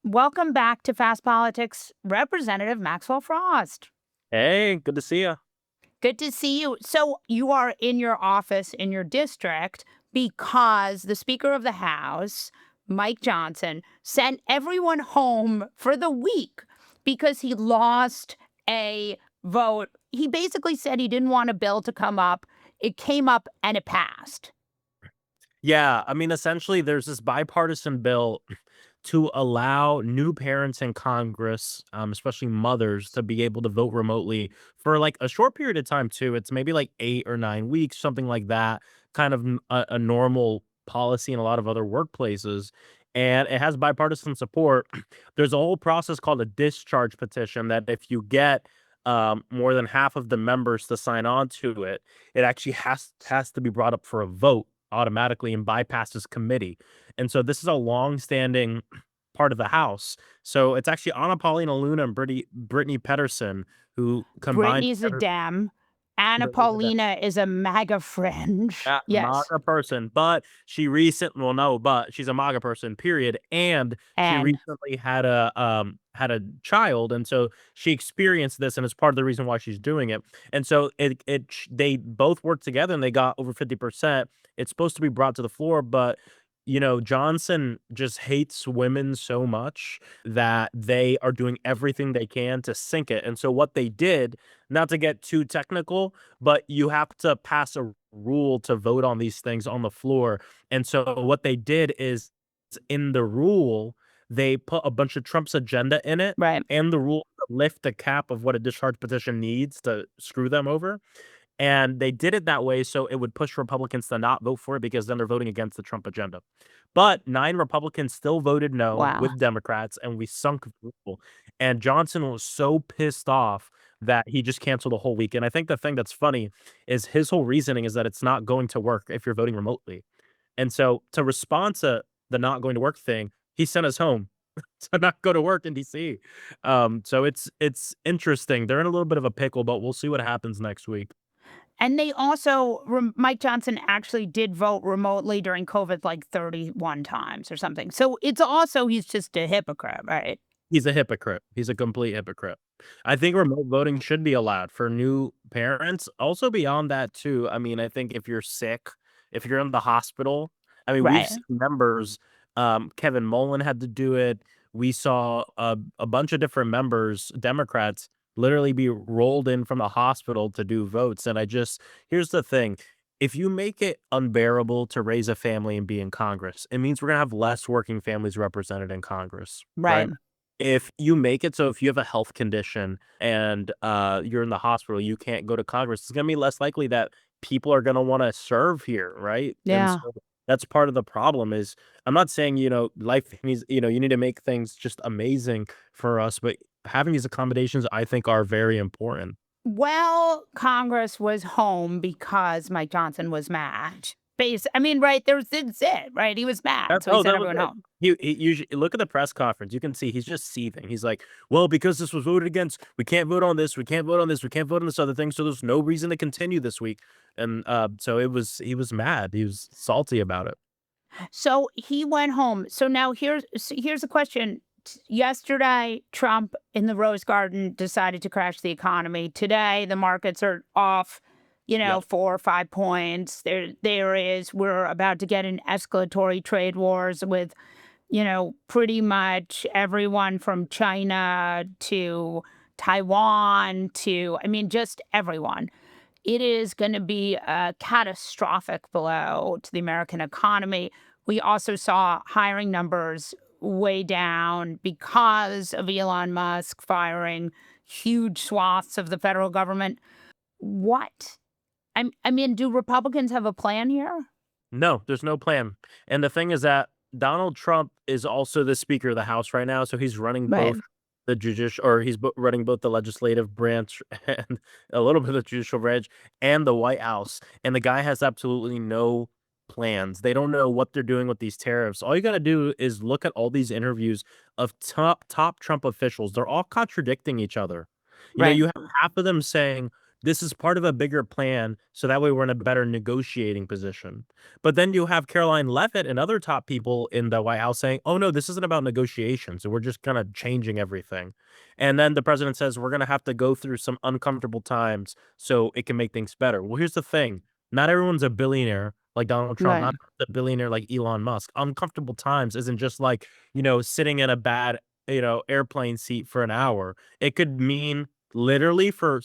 Welcome back to Fast Politics, Representative Maxwell Frost. Hey, good to see you. Good to see you. So, you are in your office in your district because the Speaker of the House, Mike Johnson, sent everyone home for the week because he lost a vote. He basically said he didn't want a bill to come up. It came up and it passed. Yeah, I mean, essentially, there's this bipartisan bill to allow new parents in Congress, especially mothers, to be able to vote remotely for like a short period of time, too. It's maybe like 8 or 9 weeks, something like that, kind of a normal policy in a lot of other workplaces. And it has bipartisan support. There's a whole process called a discharge petition that if you get more than half of the members to sign on to it, it actually has to be brought up for a vote automatically and bypasses committee. And so this is a long-standing part of the House. So it's actually Anna Paulina Luna and Brittany Pedersen who combined Brittany's a together. Dem. Anna Paulina is a MAGA fringe. Yeah, Yes. MAGA person, but she recent well, no, but she's a MAGA person, period, and she And recently had a child, and so she experienced this, and it's part of the reason why she's doing it, and so they both worked together, and they got over 50%. It's supposed to be brought to the floor, but, Johnson just hates women so much that they are doing everything they can to sink it, and so what they did, not to get too technical, but you have to pass a rule to vote on these things on the floor. And so what they did is in the rule, they put a bunch of Trump's agenda in it right. and the rule to lift the cap of what a discharge petition needs to screw them over. And they did it that way so it would push Republicans to not vote for it because then they're voting against the Trump agenda. But 9 Republicans still voted no Wow. with Democrats, and we sunk the rule. And Johnson was so pissed off that he just canceled the whole week. And I think the thing that's funny is his whole reasoning is that it's not going to work if you're voting remotely. And so to respond to the not going to work thing, he sent us home to not go to work in DC. So it's interesting. They're in a little bit of a pickle, but we'll see what happens next week. And they also, Mike Johnson actually did vote remotely during COVID like 31 times or something. So it's also, he's just a hypocrite, right? He's a hypocrite. He's a complete hypocrite. I think remote voting should be allowed for new parents. Also beyond that too, I mean, I think if you're sick, if you're in the hospital, I mean, we've Right. seen members, Kevin Mullen had to do it. We saw a bunch of different members, Democrats, literally be rolled in from the hospital to do votes. And here's the thing. If you make it unbearable to raise a family and be in Congress, it means we're gonna have less working families represented in Congress, right? Right. If you make it so if you have a health condition and, you're in the hospital, you can't go to Congress, it's gonna be less likely that people are gonna wanna serve here, right? And Yeah. so that's part of the problem is I'm not saying, life needs you need to make things just amazing for us, but having these accommodations, I think, are very important. Well, Congress was home because Mike Johnson was mad. I mean, right, that's it, right? He was mad. So he sent That was everyone it. home. He usually look at the press conference, you can see he's just seething. He's like, "Well, because this was voted against, we can't vote on this, we can't vote on this, we can't vote on this other thing, so there's no reason to continue this week." And, so he was mad, he was salty about it. So he went home. So now here's a question. Yesterday, Trump in the Rose Garden decided to crash the economy. Today, the markets are off, Yep. 4 or 5 points. We're about to get in escalatory trade wars with, pretty much everyone from China to Taiwan to, I mean, just everyone. It is going to be a catastrophic blow to the American economy. We also saw hiring numbers way down because of Elon Musk firing huge swaths of the federal government. What? I mean, do Republicans have a plan here? No, there's no plan. And the thing is that Donald Trump is also the Speaker of the House right now, so he's running Right. both the judicial or running both the legislative branch and a little bit of the judicial branch and the White House. And the guy has absolutely no plans. They don't know what they're doing with these tariffs. All you got to do is look at all these interviews of top Trump officials. They're all contradicting each other. Right. You have half of them saying This is part of a bigger plan, so that way we're in a better negotiating position. But then you have Caroline Leavitt and other top people in the White House saying, "Oh no, this isn't about negotiations. We're just kind of changing everything." And then the president says, "We're going to have to go through some uncomfortable times so it can make things better." Well, here's the thing. Not everyone's a billionaire like Donald Trump, Right. not a billionaire like Elon Musk. Uncomfortable times isn't just like, sitting in a bad, airplane seat for an hour. It could mean literally for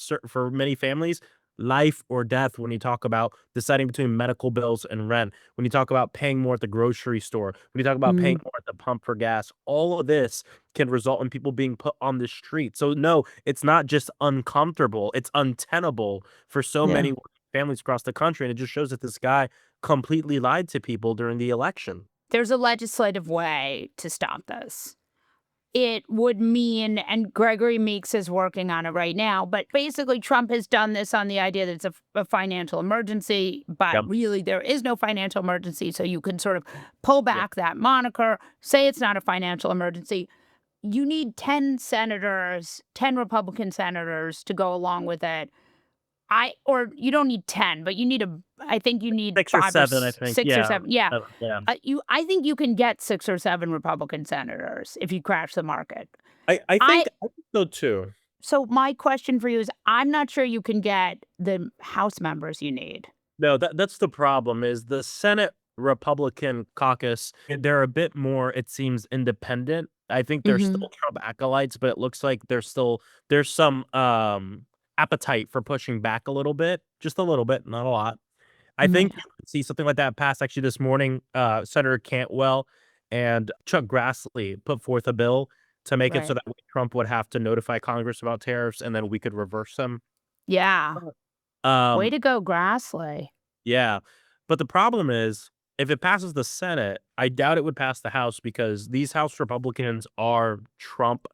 many families, life or death when you talk about deciding between medical bills and rent, when you talk about paying more at the grocery store, when you talk about paying Mm, more at the pump for gas, all of this can result in people being put on the street. So no, it's not just uncomfortable, it's untenable for so yeah. many families across the country. And it just shows that this guy completely lied to people during the election. There's a legislative way to stop this. It would mean, and Gregory Meeks is working on it right now, but basically Trump has done this on the idea that it's a financial emergency, but Yep. really there is no financial emergency. So you can sort of pull Yeah. back that moniker, say it's not a financial emergency. You need 10 senators, 10 Republican senators to go along with it. Or you don't need 10, but I think you need 6 or 5 or 7, I think. 6 or Yeah. 7. Yeah. Yeah. I think you can get 6 or 7 Republican senators if you crash the market. I think so too. So my question for you is, I'm not sure you can get the House members you need. No, that's the problem is the Senate Republican caucus, they're a bit more, it seems, independent. I think they're Mhm. still Trump acolytes, but it looks like there's some appetite for pushing back a little bit, just a little bit, not a lot. I Right. think you could see something like that pass actually this morning. Senator Cantwell and Chuck Grassley put forth a bill to make it so Right. that Trump would have to notify Congress about tariffs and then we could reverse them. Yeah. Way Um, to go, Grassley. Yeah, but the problem is, if it passes the Senate, I doubt it would pass the House because these House Republicans are Trump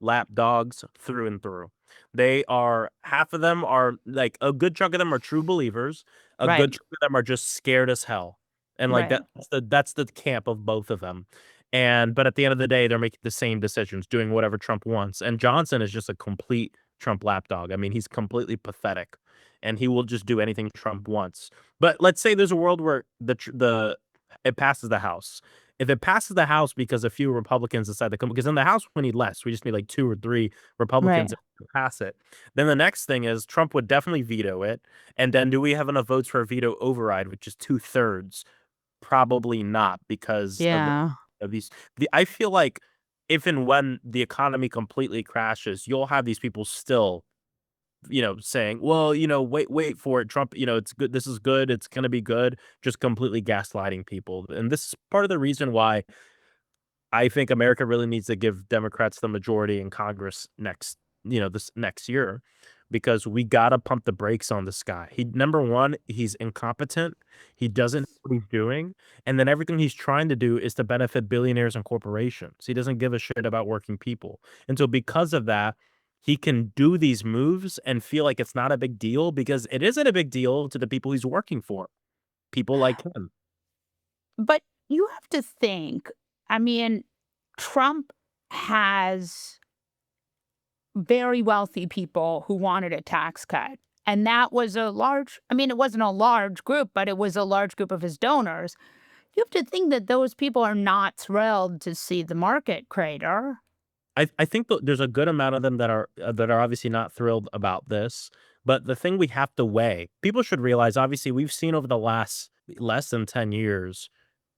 lapdogs through and through. They are half of them are like a good chunk of them are true believers. A Right. good chunk of them are just scared as hell. And like Right. that's the camp of both of them. And but at the end of the day, they're making the same decisions, doing whatever Trump wants. And Johnson is just a complete Trump lapdog. I mean, he's completely pathetic and he will just do anything Trump wants. But let's say there's a world where the it passes the House. If it passes the House because a few Republicans decide to come, because in the House we need less. We just need like 2 or 3 Right. Republicans to pass it. Then the next thing is Trump would definitely veto it. And then do we have enough votes for a veto override, which is 2/3? Probably not because Yeah. of these. I feel like if and when the economy completely crashes, you'll have these people still saying, "Well, wait for it, Trump, it's good. This is good. It's gonna be good." Just completely gaslighting people. And this is part of the reason why I think America really needs to give Democrats the majority in Congress this next year, because we gotta pump the brakes on this guy. Number one, he's incompetent. He doesn't know what he's doing, and then everything he's trying to do is to benefit billionaires and corporations. He doesn't give a shit about working people, and so because of that, he can do these moves and feel like it's not a big deal because it isn't a big deal to the people he's working for. People like him. But you have to think, I mean, Trump has very wealthy people who wanted a tax cut. And that was it wasn't a large group, but it was a large group of his donors. You have to think that those people are not thrilled to see the market crater. I think there's a good amount of them that are obviously not thrilled about this, but the thing we have to weigh, people should realize, obviously, we've seen over the last less than 10 years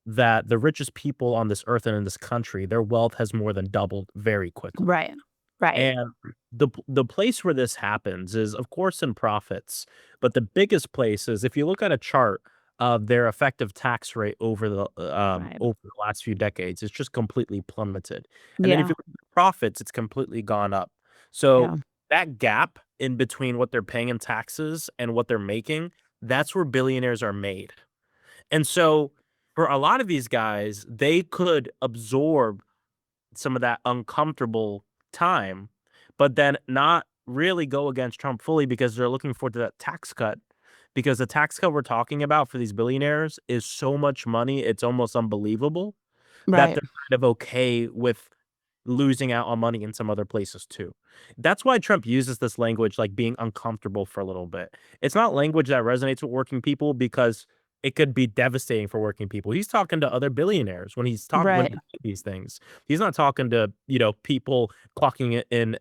that the richest people on this earth and in this country, their wealth has more than doubled very quickly. Right. Right. And the place where this happens is, of course, in profits, but the biggest place is if you look at a chart of their effective tax rate Right. over the last few decades, it's just completely plummeted. And then if Yeah. you look at profits, it's completely gone up. So Yeah. that gap in between what they're paying in taxes and what they're making, that's where billionaires are made. And so for a lot of these guys, they could absorb some of that uncomfortable time, but then not really go against Trump fully because they're looking forward to that tax cut. Because the tax cut we're talking about for these billionaires is so much money, it's almost unbelievable that Right. they're kind of okay with. losing out on money in some other places too. That's why Trump uses this language like being uncomfortable for a little bit. It's not language that resonates with working people because it could be devastating for working people. He's talking to other billionaires when when Right. he's saying these things. He's not talking to, people clocking in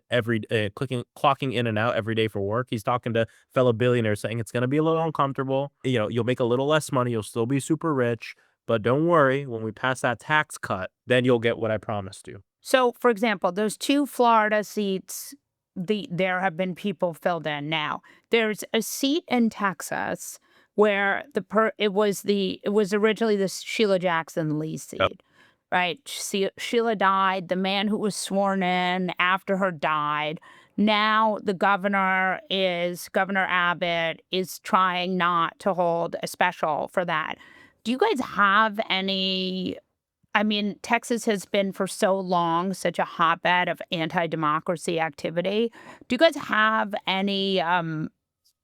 and out every day for work. He's talking to fellow billionaires saying it's going to be a little uncomfortable. You'll make a little less money, you'll still be super rich, but don't worry, when we pass that tax cut, then you'll get what I promised you. So, for example, those 2 Florida seats, there have been people filled in now. There's a seat in Texas where it was originally the Sheila Jackson Lee Yep. seat, right? Sheila died, the man who was sworn in after her died. Now Governor Abbott is trying not to hold a special for that. Do you guys have any I mean, Texas has been for so long such a hotbed of anti-democracy activity. Do you guys have any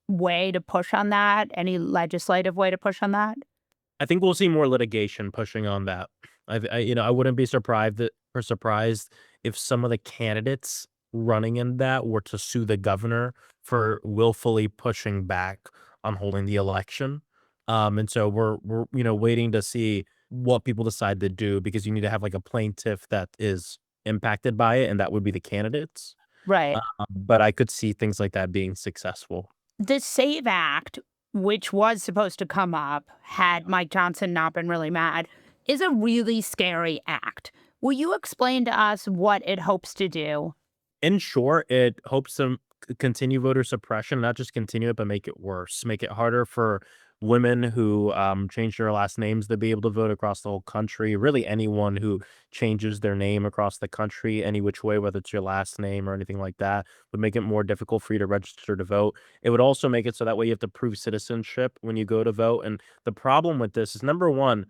way to push on that? Any legislative way to push on that? I think we'll see more litigation pushing on that. I wouldn't be surprised if some of the candidates running in that were to sue the governor for willfully pushing back on holding the election. And so we're waiting to see what people decide to do because you need to have like a plaintiff that is impacted by it, and that would be the candidates. Right. But I could see things like that being successful. The SAVE Act, which was supposed to come up had Mike Johnson not been really mad, is a really scary act. Will you explain to us what it hopes to do? In short, it hopes to continue voter suppression, not just continue it, but make it worse, make it harder for women who change their last names to be able to vote across the whole country. Really, anyone who changes their name across the country, any which way, whether it's your last name or anything like that, would make it more difficult for you to register to vote. It would also make it so that way you have to prove citizenship when you go to vote. And the problem with this is number one,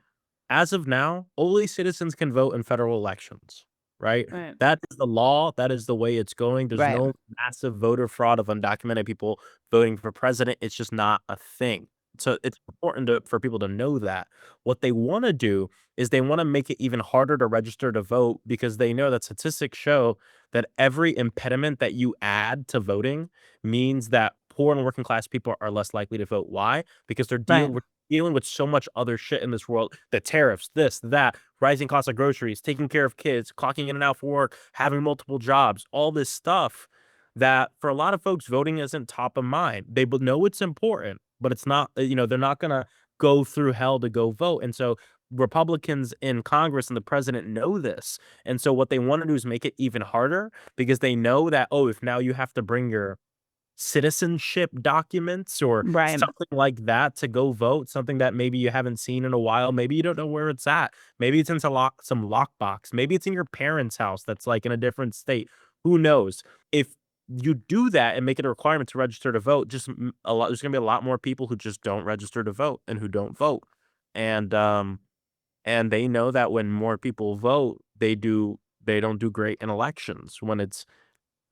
as of now, only citizens can vote in federal elections, right? Right. That is the law. That is the way it's going. There's Right. no massive voter fraud of undocumented people voting for president. It's just not a thing. So it's important for people to know that. What they want to do is they want to make it even harder to register to vote because they know that statistics show that every impediment that you add to voting means that poor and working class people are less likely to vote. Why? Because Right. we're dealing with so much other shit in this world, the tariffs, this, that, rising costs of groceries, taking care of kids, clocking in and out for work, having multiple jobs, all this stuff that for a lot of folks, voting isn't top of mind. They know it's important, but it's not, they're not going to go through hell to go vote. And so Republicans in Congress and the president know this. And so what they want to do is make it even harder because they know that, oh, if now you have to bring your citizenship documents or Right. something like that to go vote, something that maybe you haven't seen in a while. Maybe you don't know where it's at. Maybe it's in some lockbox. Maybe it's in your parents' house that's like in a different state. Who knows? If you do that and make it a requirement to register to vote, just there's going to be a lot more people who just don't register to vote and who don't vote. And and they know that when more people vote, they don't do great in elections when it's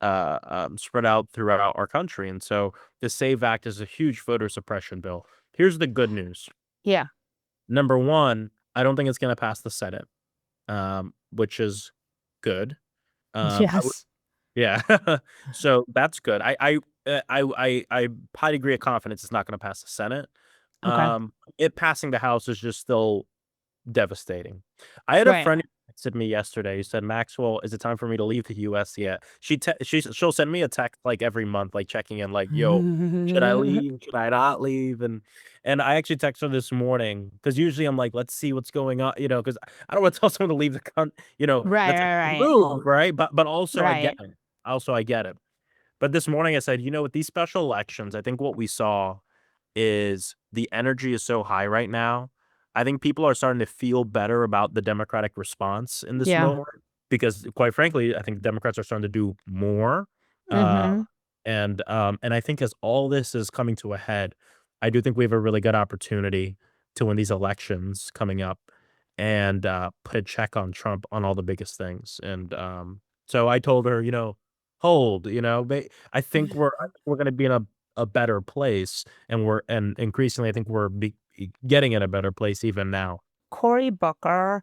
spread out throughout our country. And so the SAVE Act is a huge voter suppression bill. Here's the good news. Yeah. Number one, I don't think it's going to pass the Senate, which is good. I would, Yes. yeah. So that's good. I high degree of confidence it's not going to pass the Senate. Okay. It passing the House is just still devastating. I had a Right. friend who texted me yesterday. He said, "Maxwell, is it time for me to leave the US yet?" She'll send me a text like every month, like checking in, like, "Yo, should I leave? Should I not leave?" And I actually texted her this morning because usually I'm like, "Let's see what's going on," because I don't want to tell someone to leave the Right, that's a right, right. move, right? But also I get Right. it. Also I get it. But this morning I said, with these special elections, I think what we saw is the energy is so high right now. I think people are starting to feel better about the Democratic response in this Yeah. moment because, quite frankly, I think Democrats are starting to do more. Uh, Mhm. and I think as all this is coming to a head, I do think we have a really good opportunity to win these elections coming up and put a check on Trump on all the biggest things. And so I told her, hold, I think we're going to be in a better place and increasingly, I think we're getting in a better place even now. Cory Booker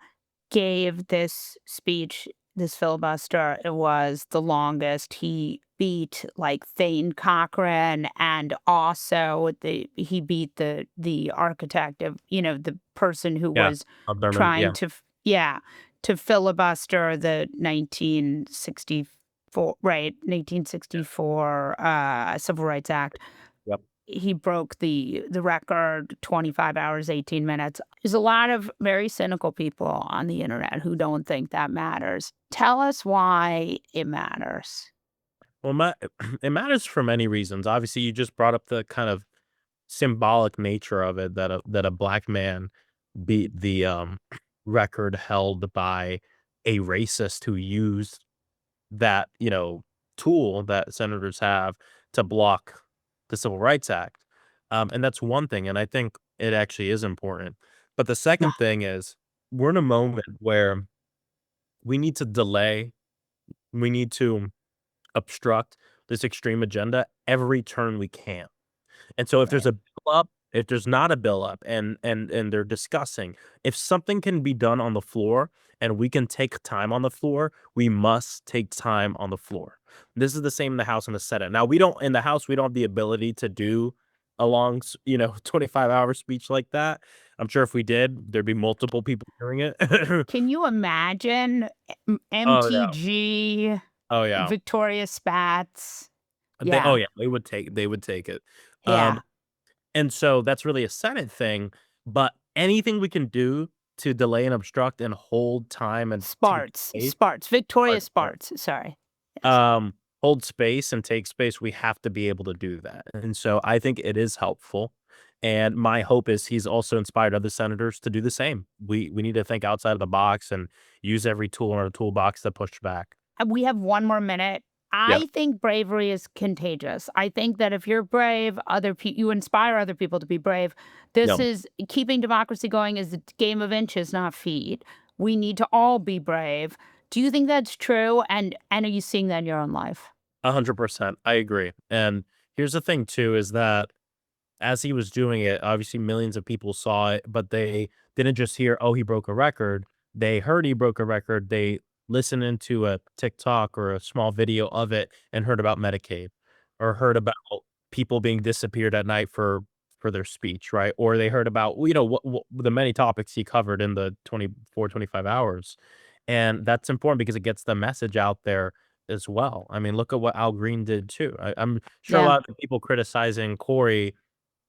gave this speech this filibuster. It was the longest. He beat like Thane Cochran, and also he beat the architect of, the person who Yeah. was Yeah. trying to yeah, to filibuster the 1964, right, Yeah. 1964 Civil Rights Act. Yep. He broke the record, 25 hours, 18 minutes. There's a lot of very cynical people on the internet who don't think that matters. Tell us why it matters. Well, it matters for many reasons. Obviously, you just brought up the kind of symbolic nature of it that a black man beat the record held by a racist who used that, tool that senators have to block the Civil Rights Act. And that's one thing, and I think it actually is important. But the Yeah. second thing is we're in a moment where we need to delay, we need to obstruct this extreme agenda every turn we can. And so if there's Right. a bill up, if there's not a bill up and they're discussing, if something can be done on the floor and we can take time on the floor, we must take time on the floor. This is the same in the House and the Senate. Now we don't in the House, we don't have the ability to do a long, 25-hour speech like that. I'm sure if we did, there'd be multiple people doing it. Can you imagine Oh yeah. MTG, Oh yeah. Victoria Spats? Yeah. Yeah, they would take it. Um Yeah. And so that's really a Senate thing, but anything we can do to delay and obstruct and hold time and take space Sparts, Victoria parts, right, Sparts. Sorry. Yes. hold space and take space, we have to be able to do that. And so I think it is helpful. And my hope is he's also inspired other senators to do the same. We need to think outside of the box and use every tool in our toolbox to push back. We have 1 more minute. Yep. I think bravery is contagious. I think that if you're brave, you inspire other people to be brave. This Yep. is keeping democracy going is a game of inches, not feet. We need to all be brave. Do you think that's true? And are you seeing that in your own life? 100%. I agree. And here's the thing too is that as he was doing it, obviously millions of people saw it, but they didn't just hear, "Oh, he broke a record." They heard he broke a record. They listened into a TikTok or a small video of it and heard about Medicaid or heard about people being disappeared at night for their speech, right? Or they heard about, what the many topics he covered in the 24, 25 hours. And that's important because it gets the message out there as well. I mean, look at what Al Green did too. I'm sure a Yeah. lot of the people criticizing Corey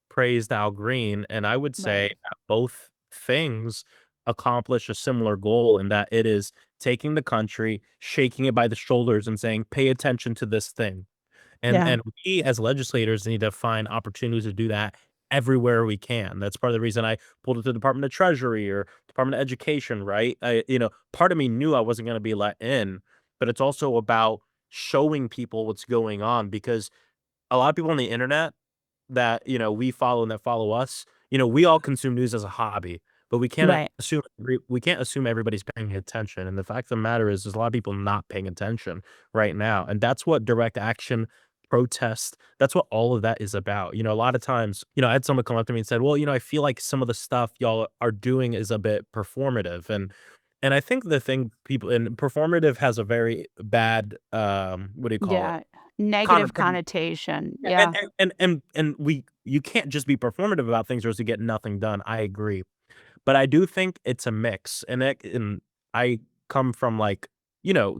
praised Al Green, and I would say Right. that both things accomplish a similar goal in that it is taking the country, shaking it by the shoulders and saying, "Pay attention to this thing." Yeah. And we as legislators need to find opportunities to do that everywhere we can. That's part of the reason I pulled it to the Department of Treasury or Department of Education, right? Part of me knew I wasn't gonna be let in, but it's also about showing people what's going on because a lot of people on the internet that, we follow and that follow us, we all consume news as a hobby, but Right. we can't assume everybody's paying attention, and the fact of the matter is there's a lot of people not paying attention right now, and that's what direct action, protest, that's what all of that is about. A lot of times, I had someone come up to me and said, "Well, I feel like some of the stuff y'all are doing is a bit performative," and I think the thing people and performative has a very bad, what do you call it? Yeah. Negative Connotation. connotation. Yeah, Yeah. and we you can't just be performative about things or else you get nothing done, I agree. But I do think it's a mix, and I come from, like,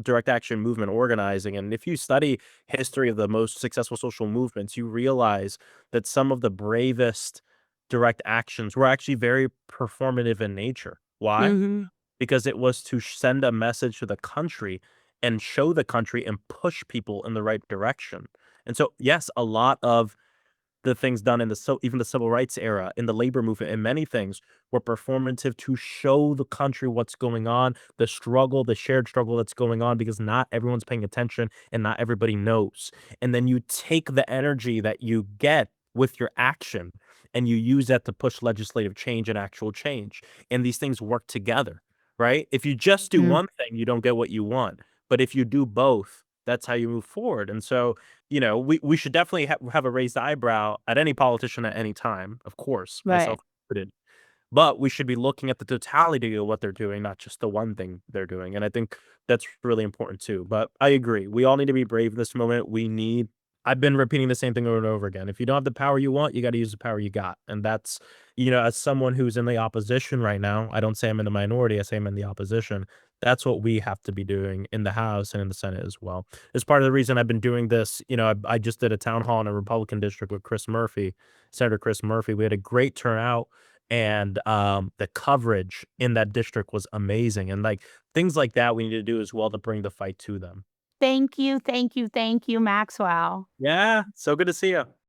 direct action movement organizing, and if you study history of the most successful social movements, you realize that some of the bravest direct actions were actually very performative in nature. Why? Mhm. Because it was to send a message to the country and show the country and push people in the right direction. And so, yes, a lot of the things done in even the civil rights era, in the labor movement, and many things were performative to show the country what's going on, the struggle, the shared struggle that's going on, because not everyone's paying attention and not everybody knows. And then you take the energy that you get with your action and you use that to push legislative change and actual change. And these things work together, right? If you just do Mm. one thing, you don't get what you want. But if you do both, that's how you move forward. And so, we should definitely have a raised eyebrow at any politician at any time, of course, Right. myself included. but we should be looking at the totality of what they're doing, not just the one thing they're doing. And I think that's really important too. But I agree. We all need to be brave in this moment. I've been repeating the same thing over and over again. If you don't have the power you want, you got to use the power you got. And that's, as someone who's in the opposition right now, I don't say I'm in the minority, I say I'm in the opposition. That's what we have to be doing in the House and in the Senate as well. It's part of the reason I've been doing this. I just did a town hall in a Republican district with Senator Chris Murphy. We had a great turnout, and the coverage in that district was amazing. And like things like that, we need to do as well to bring the fight to them. Thank you, thank you, thank you, Maxwell. Yeah, so good to see you.